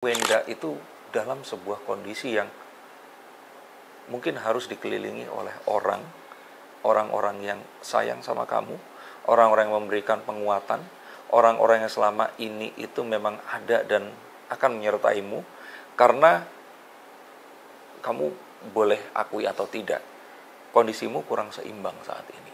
Wenda itu dalam sebuah kondisi yang mungkin harus dikelilingi oleh orang-orang yang sayang sama kamu, orang-orang yang memberikan penguatan, orang-orang yang selama ini itu memang ada dan akan menyertaimu, karena kamu boleh akui atau tidak, kondisimu kurang seimbang saat ini.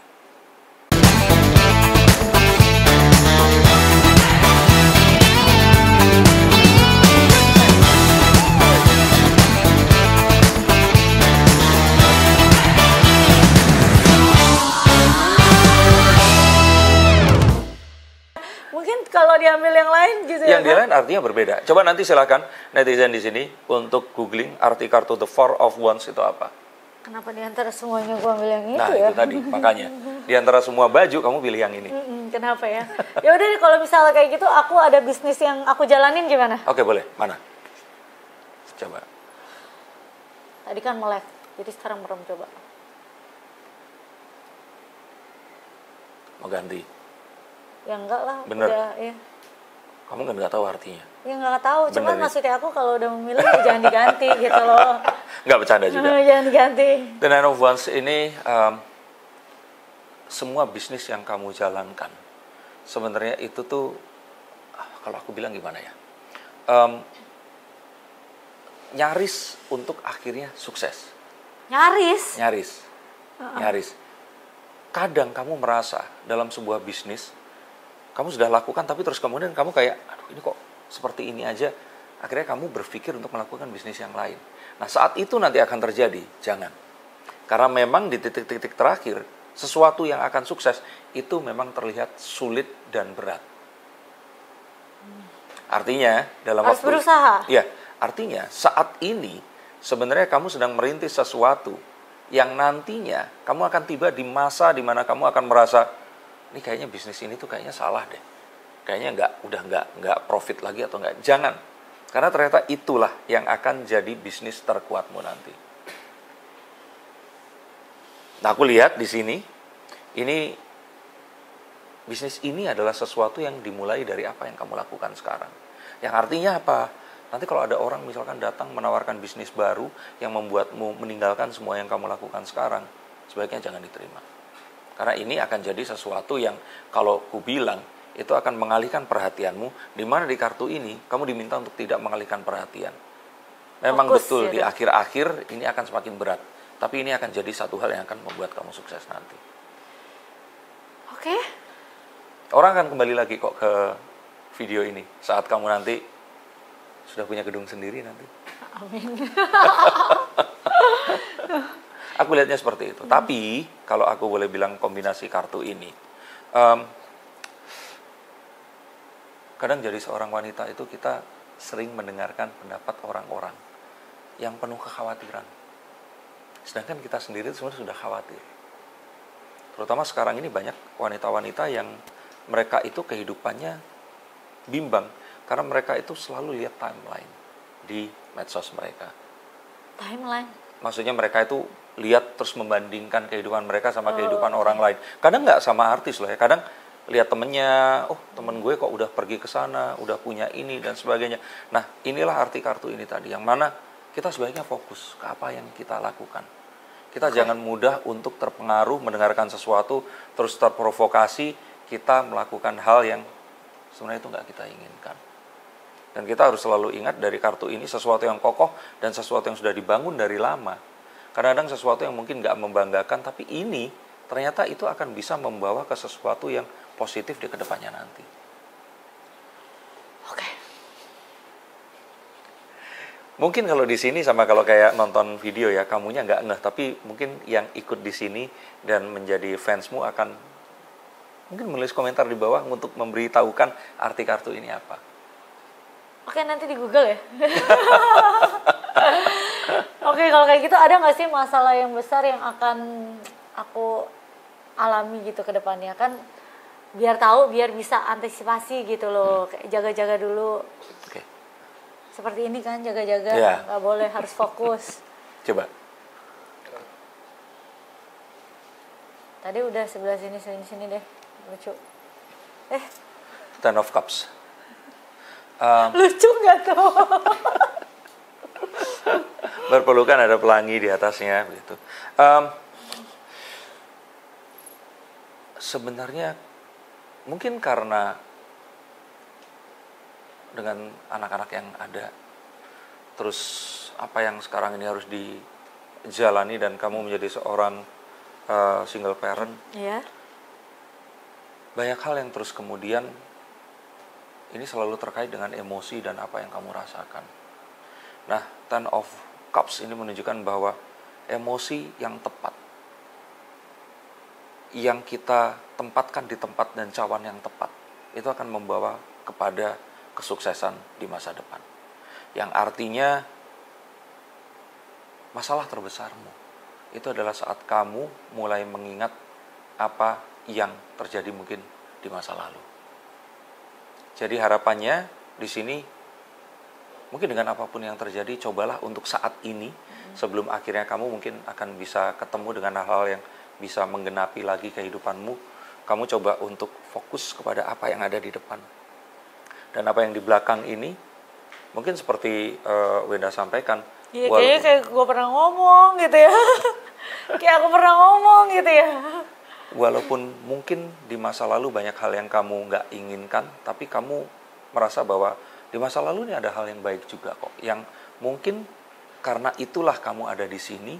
Mungkin kalau diambil yang lain gitu ya. Yang di lain artinya berbeda. Coba nanti silakan netizen di sini untuk googling arti kartu The Four of Wands itu apa. Kenapa di antara semuanya gue ambil yang itu Nah, ya? itu tadi makanya. Di antara semua baju kamu pilih yang ini. Kenapa ya? Ya udah deh, kalau misalnya kayak gitu aku ada bisnis yang aku jalanin gimana? Oke, boleh. Mana? Coba. Tadi kan melek, jadi sekarang merem coba. Mau ganti? Ya enggak lah, Bener. udah ya. Kamu kan nggak tahu artinya. Ya nggak tahu, cuman Bener, maksudnya aku kalau udah memilih ya jangan diganti gitu loh. Nggak bercanda juga. Jangan diganti. The Nine of Wands ini semua bisnis yang kamu jalankan sebenarnya itu tuh kalau aku bilang gimana ya, nyaris untuk akhirnya sukses. Nyaris. Nyaris. Kadang kamu merasa dalam sebuah bisnis kamu sudah lakukan, tapi terus kemudian kamu kayak, aduh ini kok seperti ini aja. Akhirnya kamu berpikir untuk melakukan bisnis yang lain. Nah, saat itu nanti akan terjadi, jangan. Karena memang di titik-titik terakhir, sesuatu yang akan sukses, itu memang terlihat sulit dan berat. Artinya, dalam Harus waktu... berusaha. Ya, artinya saat ini, sebenarnya kamu sedang merintis sesuatu yang nantinya kamu akan tiba di masa di mana kamu akan merasa, ini kayaknya bisnis ini tuh kayaknya salah deh. Kayaknya udah nggak profit lagi atau nggak. Jangan. Karena ternyata itulah yang akan jadi bisnis terkuatmu nanti. Nah, aku lihat di sini, ini bisnis ini adalah sesuatu yang dimulai dari apa yang kamu lakukan sekarang. Yang artinya apa? Nanti kalau ada orang misalkan datang menawarkan bisnis baru yang membuatmu meninggalkan semua yang kamu lakukan sekarang, sebaiknya jangan diterima. Karena ini akan jadi sesuatu yang kalau ku bilang itu akan mengalihkan perhatianmu, di mana di kartu ini kamu diminta untuk tidak mengalihkan perhatian. Memang Fokus, betul ya, di akhir-akhir ini akan semakin berat, tapi ini akan jadi satu hal yang akan membuat kamu sukses nanti. Oke. Orang akan kembali lagi kok ke video ini saat kamu nanti sudah punya gedung sendiri nanti. Amin. Aku lihatnya seperti itu. Tapi kalau aku boleh bilang kombinasi kartu ini, kadang jadi seorang wanita itu kita sering mendengarkan pendapat orang-orang yang penuh kekhawatiran. Sedangkan kita sendiri sebenarnya sudah khawatir. Terutama sekarang ini banyak wanita-wanita yang mereka itu kehidupannya bimbang karena mereka itu selalu lihat timeline di medsos mereka. Timeline? Maksudnya mereka itu lihat terus membandingkan kehidupan mereka sama kehidupan orang lain. Kadang nggak sama artis loh ya. Kadang lihat temennya, oh temen gue kok udah pergi ke sana, udah punya ini dan sebagainya. Nah, inilah arti kartu ini tadi, yang mana kita sebaiknya fokus ke apa yang kita lakukan. Kita jangan mudah untuk terpengaruh mendengarkan sesuatu, terus terprovokasi, kita melakukan hal yang sebenarnya itu nggak kita inginkan. Dan kita harus selalu ingat dari kartu ini sesuatu yang kokoh dan sesuatu yang sudah dibangun dari lama. Kadang-kadang sesuatu yang mungkin nggak membanggakan, tapi ini ternyata itu akan bisa membawa ke sesuatu yang positif di kedepannya nanti. Oke. Mungkin kalau di sini sama kalau kayak nonton video ya, kamunya nggak ngeh, tapi mungkin yang ikut di sini dan menjadi fansmu akan mungkin menulis komentar di bawah untuk memberitahukan arti kartu ini apa. Oke, nanti di Google ya. Oke, kalau kayak gitu ada nggak sih masalah yang besar yang akan aku alami gitu ke depannya? Kan biar tahu, biar bisa antisipasi gitu loh. Kayak jaga-jaga dulu. Oke. Seperti ini kan, jaga-jaga. Ya. Nggak boleh, harus fokus. Coba. Tadi udah sebelah sini deh. Lucu. Ten of Cups. Lucu nggak tuh? Berpelukan ada pelangi di atasnya begitu. Sebenarnya mungkin karena dengan anak-anak yang ada, terus apa yang sekarang ini harus dijalani dan kamu menjadi seorang single parent, Iya. banyak hal yang terus kemudian ini selalu terkait dengan emosi dan apa yang kamu rasakan. Nah, Ten of Cups ini menunjukkan bahwa emosi yang tepat, yang kita tempatkan di tempat dan cawan yang tepat, itu akan membawa kepada kesuksesan di masa depan. Yang artinya masalah terbesarmu itu adalah saat kamu mulai mengingat apa yang terjadi mungkin di masa lalu. Jadi harapannya di sini mungkin dengan apapun yang terjadi, cobalah untuk saat ini sebelum akhirnya kamu mungkin akan bisa ketemu dengan hal-hal yang bisa menggenapi lagi kehidupanmu. Kamu coba untuk fokus kepada apa yang ada di depan. Dan apa yang di belakang ini, mungkin seperti Wenda sampaikan. Iya, kayaknya kayak gue pernah ngomong gitu ya. Kayak aku pernah ngomong gitu ya. Walaupun mungkin di masa lalu banyak hal yang kamu nggak inginkan, tapi kamu merasa bahwa di masa lalu ini ada hal yang baik juga kok. Yang mungkin karena itulah kamu ada di sini,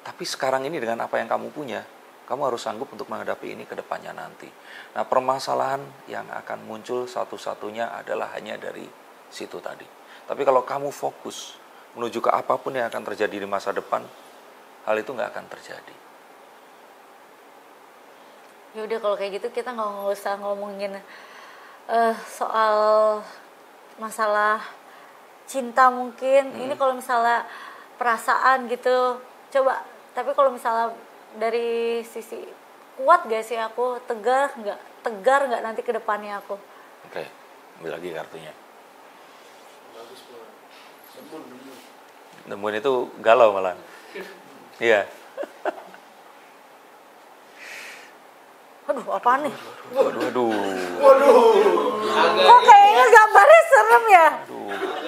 tapi sekarang ini dengan apa yang kamu punya, kamu harus sanggup untuk menghadapi ini ke depannya nanti. Nah, permasalahan yang akan muncul satu-satunya adalah hanya dari situ tadi. Tapi kalau kamu fokus menuju ke apapun yang akan terjadi di masa depan, hal itu nggak akan terjadi. Ya udah kalau kayak gitu kita nggak usah ngomongin soal masalah cinta mungkin. Ini kalau misalnya perasaan gitu, coba. Tapi kalau misalnya dari sisi kuat gak sih aku, tegar nggak nanti ke depannya aku. Oke, ambil lagi kartunya. Nemuin itu galau malah. Iya. Aduh, apaan nih? Waduh. Kok kayaknya gambarnya serem ya?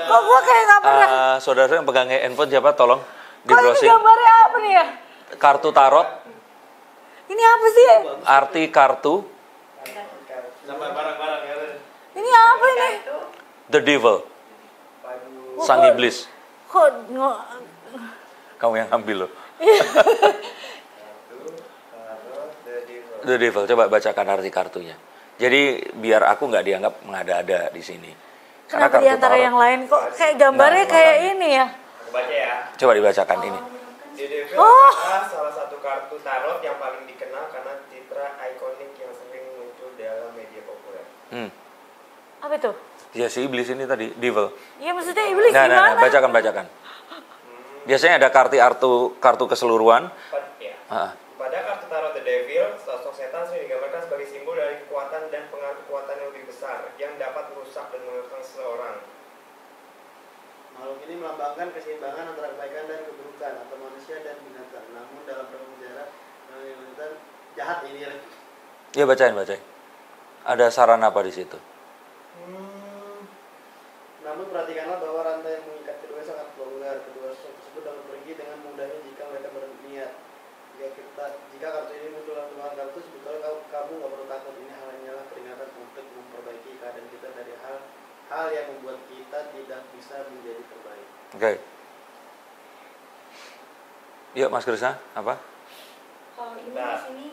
Kok gue kayak nggak pernah. Saudara yang pegang handphone siapa? Tolong di Kok ini browsing. gambarnya apa nih ya? Kartu tarot. Ini apa sih? Arti kartu. Ini apa ini? The Devil. Sang iblis. Kok Kamu yang ambil loh. The Devil. Coba bacakan arti kartunya. Jadi biar aku nggak dianggap mengada-ada di sini. kenapa di antara yang lain kok kayak gambarnya kayak ini ya? Aku baca ya. Coba dibacakan ini. The Devil adalah salah satu kartu tarot yang paling dikenal karena citra ikonik yang sering muncul dalam media populer. Apa itu? Ya si iblis ini tadi, Devil. Iya maksudnya iblis Nah, gimana? bacakan. Biasanya ada kartu keseluruhan. Pada kartu tarot The Devil, sosok setan sering digambarkan sebagai simbol dari kekuatan dan pengaruh kekuatan yang lebih besar yang dapat merusak dan mengekang seseorang. Makhluk ini melambangkan keseimbangan antara kebaikan dan keburukan atau manusia dan binatang. Namun dalam penjara binatang jahat ini. Ya bacain. Ada saran apa di situ? Namun perhatikanlah bahwa rantai yang mengikat kedua sangat longgar. Kedua sosok tersebut dapat pergi dengan mudahnya jika mereka berniat. Jika kartu ini muncul dalam tulang kartu, sebetulnya kamu nggak perlu takut. Ini hanyalah peringatan untuk memperbaiki keadaan kita dari hal yang membuat kita tidak bisa menjadi terbaik. Oke. Yuk Mas Krisna, apa? Kalau ini di sini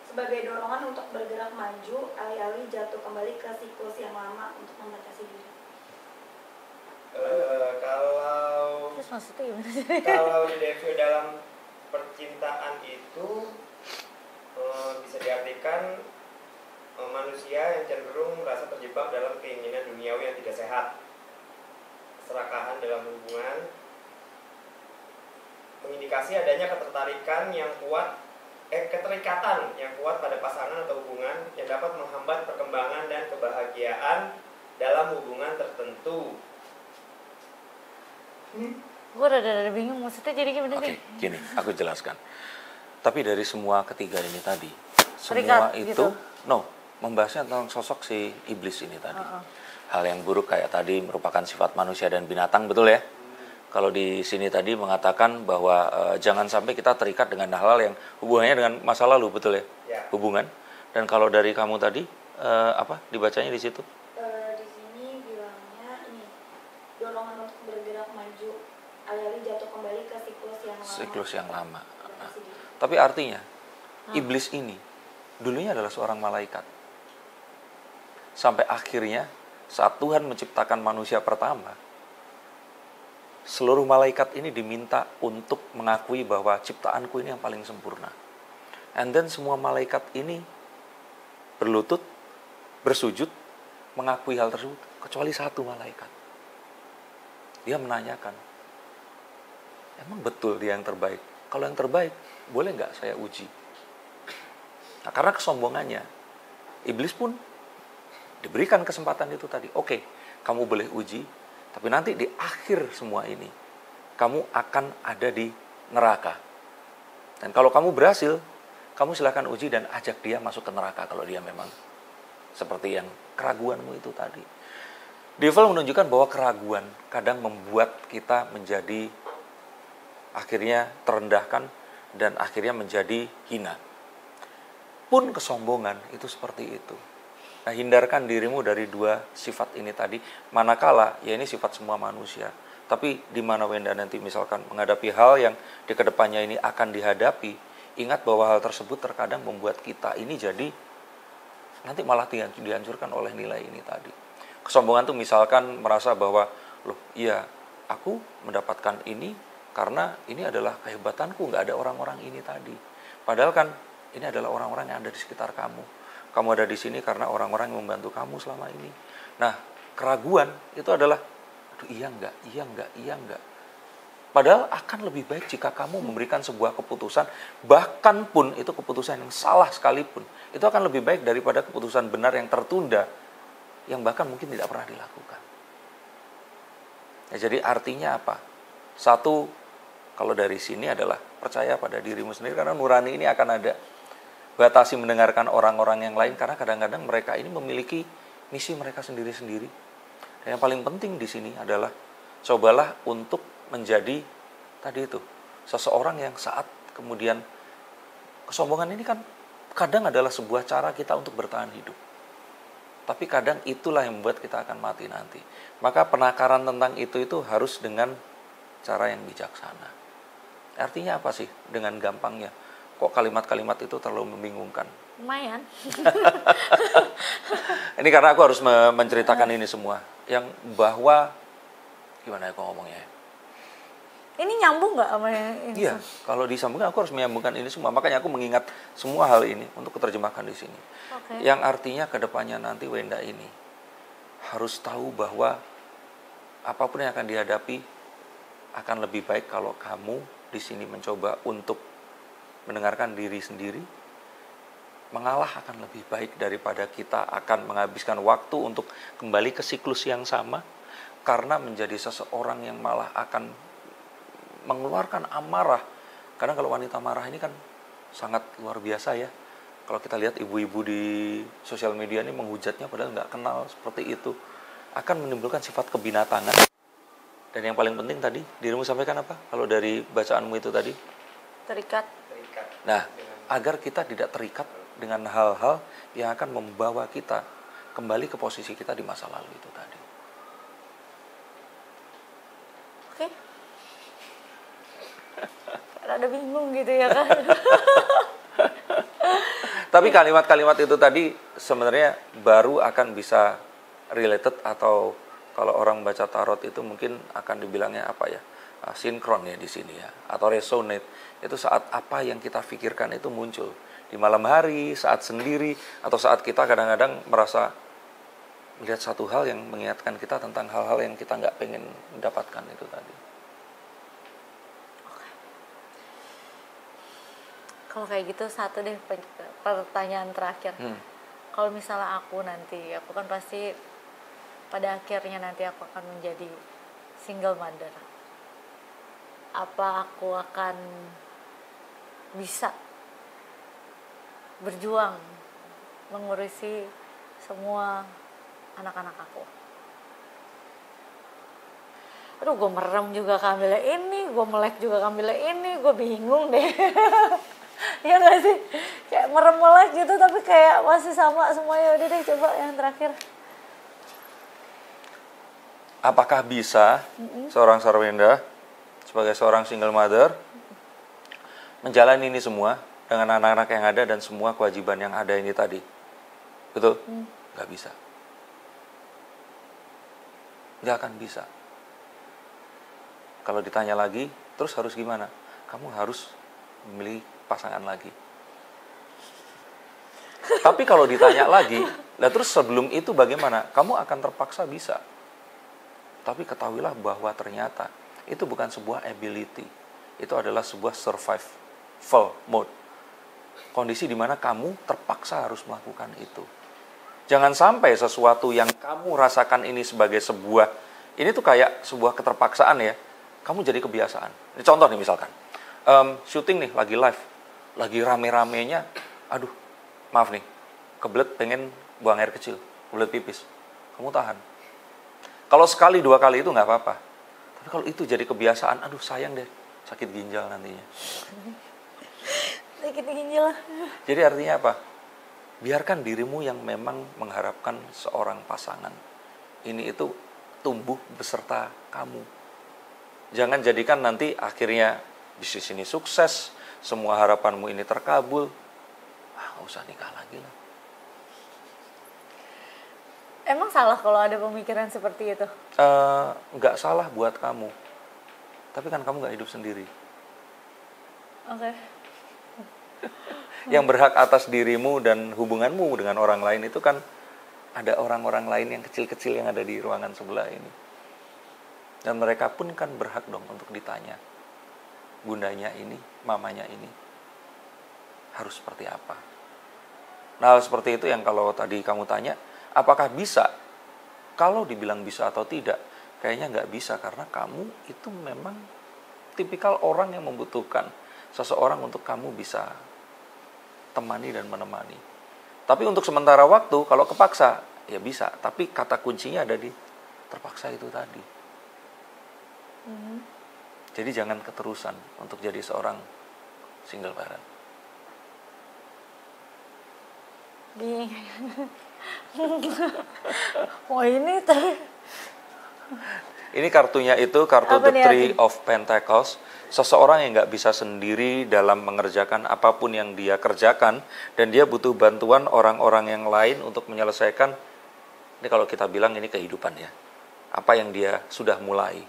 sebagai dorongan untuk bergerak maju, alih-alih jatuh kembali ke siklus yang lama untuk membatasi diri. Terus maksudnya gimana sih? Kalau The Devil dalam percintaan itu bisa diartikan manusia yang cenderung merasa terjebak dalam keinginan duniawi yang tidak sehat, keserakahan dalam hubungan, mengindikasi adanya keterikatan yang kuat pada pasangan atau hubungan yang dapat menghambat perkembangan dan kebahagiaan dalam hubungan tertentu. Gue rada bingung maksudnya jadi gimana sih? Oke, gini, aku jelaskan. Tapi dari semua ketiga ini tadi, Terikat, semua itu gitu. membahasnya tentang sosok si iblis ini tadi. hal yang buruk kayak tadi merupakan sifat manusia dan binatang, betul ya? Kalau di sini tadi mengatakan bahwa jangan sampai kita terikat dengan hal-hal yang hubungannya dengan masa lalu, betul ya? Ya. Hubungan. Dan kalau dari kamu tadi apa dibacanya di situ? Di sini bilangnya ini dorongan untuk bergerak maju, alih-alih jatuh kembali ke siklus yang lama. Siklus yang lama. Nah, tapi artinya iblis ini dulunya adalah seorang malaikat. Sampai akhirnya saat Tuhan menciptakan manusia pertama, seluruh malaikat ini diminta untuk mengakui bahwa ciptaanku ini yang paling sempurna. And then semua malaikat ini berlutut, bersujud, mengakui hal tersebut. Kecuali satu malaikat. Dia menanyakan, emang betul dia yang terbaik? Kalau yang terbaik, boleh nggak saya uji? Nah, karena kesombongannya, iblis pun diberikan kesempatan itu tadi. Oke, kamu boleh uji, tapi nanti di akhir semua ini, kamu akan ada di neraka. Dan kalau kamu berhasil, kamu silakan uji dan ajak dia masuk ke neraka kalau dia memang seperti yang keraguanmu itu tadi. Devil menunjukkan bahwa keraguan kadang membuat kita menjadi akhirnya terendahkan dan akhirnya menjadi hina. Pun kesombongan itu seperti itu. Nah, hindarkan dirimu dari dua sifat ini tadi. Manakala, ya ini sifat semua manusia. Tapi di mana Wenda nanti misalkan menghadapi hal yang di kedepannya ini akan dihadapi, ingat bahwa hal tersebut terkadang membuat kita ini jadi nanti malah dihancurkan oleh nilai ini tadi. Kesombongan tuh misalkan merasa bahwa, loh iya aku mendapatkan ini karena ini adalah kehebatanku, nggak ada orang-orang ini tadi. Padahal kan ini adalah orang-orang yang ada di sekitar kamu. Kamu ada di sini karena orang-orang yang membantu kamu selama ini. Nah, keraguan itu adalah, aduh iya enggak. Padahal akan lebih baik jika kamu memberikan sebuah keputusan, bahkan pun itu keputusan yang salah sekalipun, itu akan lebih baik daripada keputusan benar yang tertunda, yang bahkan mungkin tidak pernah dilakukan. Ya, jadi artinya apa? Satu, kalau dari sini adalah percaya pada dirimu sendiri, karena nurani ini akan ada. Batasi mendengarkan orang-orang yang lain, karena kadang-kadang mereka ini memiliki misi mereka sendiri-sendiri. Dan yang paling penting di sini adalah cobalah untuk menjadi tadi itu seseorang yang saat kemudian kesombongan ini kan kadang adalah sebuah cara kita untuk bertahan hidup. Tapi kadang itulah yang membuat kita akan mati nanti. Maka penakaran tentang itu harus dengan cara yang bijaksana. Artinya apa sih? Dengan gampangnya. Kok kalimat-kalimat itu terlalu membingungkan? Lumayan. Ini karena aku harus menceritakan ini semua. Yang bahwa, gimana aku ngomongnya? Ini nyambung nggak sama yang ini? Iya, kalau disambungkan aku harus menyambungkan ini semua. Makanya aku mengingat semua hal ini untuk terjemahkan di sini. Okay. Yang artinya kedepannya nanti Wenda ini harus tahu bahwa apapun yang akan dihadapi akan lebih baik kalau kamu di sini mencoba untuk mendengarkan diri sendiri. Mengalah akan lebih baik daripada kita akan menghabiskan waktu untuk kembali ke siklus yang sama, karena menjadi seseorang yang malah akan mengeluarkan amarah. Karena kalau wanita marah ini kan sangat luar biasa ya. Kalau kita lihat ibu-ibu di sosial media ini menghujatnya padahal nggak kenal seperti itu, akan menimbulkan sifat kebinatangan. Dan yang paling penting tadi dirimu sampaikan apa? Kalau dari bacaanmu itu tadi? Terikat. Nah, agar kita tidak terikat dengan hal-hal yang akan membawa kita kembali ke posisi kita di masa lalu itu tadi. Oke. Rada bingung gitu ya kan. Tapi kalimat-kalimat itu tadi sebenarnya baru akan bisa related, atau kalau orang baca tarot itu mungkin akan dibilangnya apa ya? Sinkron ya di sini ya, atau resonate. Itu saat apa yang kita pikirkan itu muncul di malam hari, saat sendiri, atau saat kita kadang-kadang merasa melihat satu hal yang mengingatkan kita tentang hal-hal yang kita nggak pengen mendapatkan itu tadi. Kalau kayak gitu satu deh pertanyaan terakhir. Kalau misalnya aku kan pasti pada akhirnya nanti aku akan menjadi single mother. Apa aku akan bisa berjuang mengurusi semua anak-anak aku? aduh gue merem juga keambilnya ini, gue melek juga keambilnya ini, gue bingung deh. Ya nggak sih, kayak merem melek gitu tapi kayak masih sama semuanya. Udah deh, coba yang terakhir. Apakah bisa seorang Sarwenda sebagai seorang single mother menjalani ini semua dengan anak-anak yang ada dan semua kewajiban yang ada ini tadi? Betul? Nggak bisa. Nggak akan bisa. Kalau ditanya lagi, terus harus gimana? Kamu harus memilih pasangan lagi. Tapi kalau ditanya lagi, nah terus sebelum itu bagaimana? Kamu akan terpaksa bisa. Tapi ketahuilah bahwa ternyata itu bukan sebuah ability. Itu adalah sebuah survival mode. Kondisi di mana kamu terpaksa harus melakukan itu. Jangan sampai sesuatu yang kamu rasakan ini sebagai sebuah, ini tuh kayak sebuah keterpaksaan ya. Kamu jadi kebiasaan. Ini contoh nih misalkan, syuting nih lagi live, lagi rame-ramenya, aduh, maaf nih, kebelet pengen buang air kecil, kebelet pipis. Kamu tahan. Kalau sekali dua kali itu nggak apa-apa. Tapi kalau itu jadi kebiasaan, aduh sayang deh, sakit ginjal nantinya. Sakit ginjal. Jadi artinya apa? Biarkan dirimu yang memang mengharapkan seorang pasangan ini itu tumbuh beserta kamu. Jangan jadikan nanti akhirnya bisnis ini sukses, semua harapanmu ini terkabul. Nggak usah nikah lagi lah. Emang salah kalau ada pemikiran seperti itu? Nggak salah buat kamu. Tapi kan kamu nggak hidup sendiri. Oke. Yang berhak atas dirimu dan hubunganmu dengan orang lain itu kan ada orang-orang lain yang kecil-kecil yang ada di ruangan sebelah ini. Dan mereka pun kan berhak dong untuk ditanya. Bundanya ini, mamanya ini, harus seperti apa? Nah, hal seperti itu yang kalau tadi kamu tanya, apakah bisa? Kalau dibilang bisa atau tidak, kayaknya nggak bisa. Karena kamu itu memang tipikal orang yang membutuhkan seseorang untuk kamu bisa temani dan menemani. Tapi untuk sementara waktu, kalau kepaksa, ya bisa. Tapi kata kuncinya ada di terpaksa itu tadi. Jadi jangan keterusan untuk jadi seorang single parent. Oh ini tadi. Ini kartunya itu kartu Apa The nih, Three Ati? of Pentacles. Seseorang yang nggak bisa sendiri dalam mengerjakan apapun yang dia kerjakan. Dan dia butuh bantuan orang-orang yang lain untuk menyelesaikan. Ini kalau kita bilang ini kehidupan ya. Apa yang dia sudah mulai.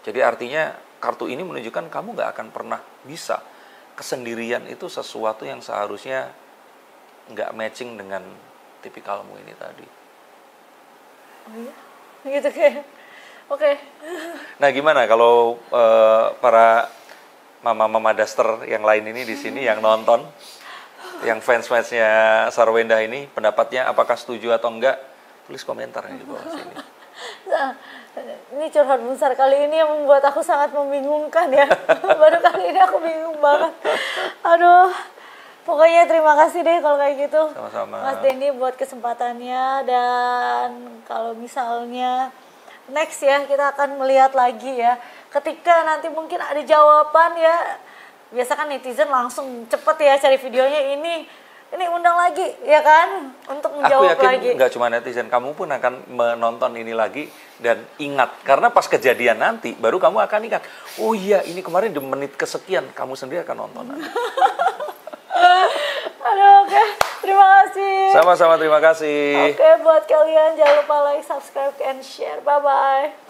Jadi artinya kartu ini menunjukkan kamu nggak akan pernah bisa. Kesendirian itu sesuatu yang seharusnya nggak matching dengan tipikalmu ini tadi. Oh iya? Gitu kayak. Oke. Nah gimana kalau para mama-mama daster yang lain ini di sini yang nonton, yang fans-fansnya Sarwenda ini, pendapatnya apakah setuju atau enggak? Tulis komentar di bawah sini. Nah, ini curhat besar kali ini yang membuat aku sangat membingungkan ya. Baru kali ini aku bingung banget. Aduh. Pokoknya terima kasih deh kalau kayak gitu. Sama-sama. Mas Denny buat kesempatannya. Dan kalau misalnya next ya kita akan melihat lagi ya. Ketika nanti mungkin ada jawaban ya. Biasa kan netizen langsung cepet ya cari videonya ini undang lagi ya kan untuk menjawab Aku yakin lagi. nggak cuma netizen, kamu pun akan menonton ini lagi dan ingat. Karena pas kejadian nanti baru kamu akan ingat. Oh iya ini kemarin di menit kesekian kamu sendiri akan nonton nanti. Aduh oke. Terima kasih. Sama-sama terima kasih. Oke buat kalian jangan lupa like, subscribe, and share. Bye-bye.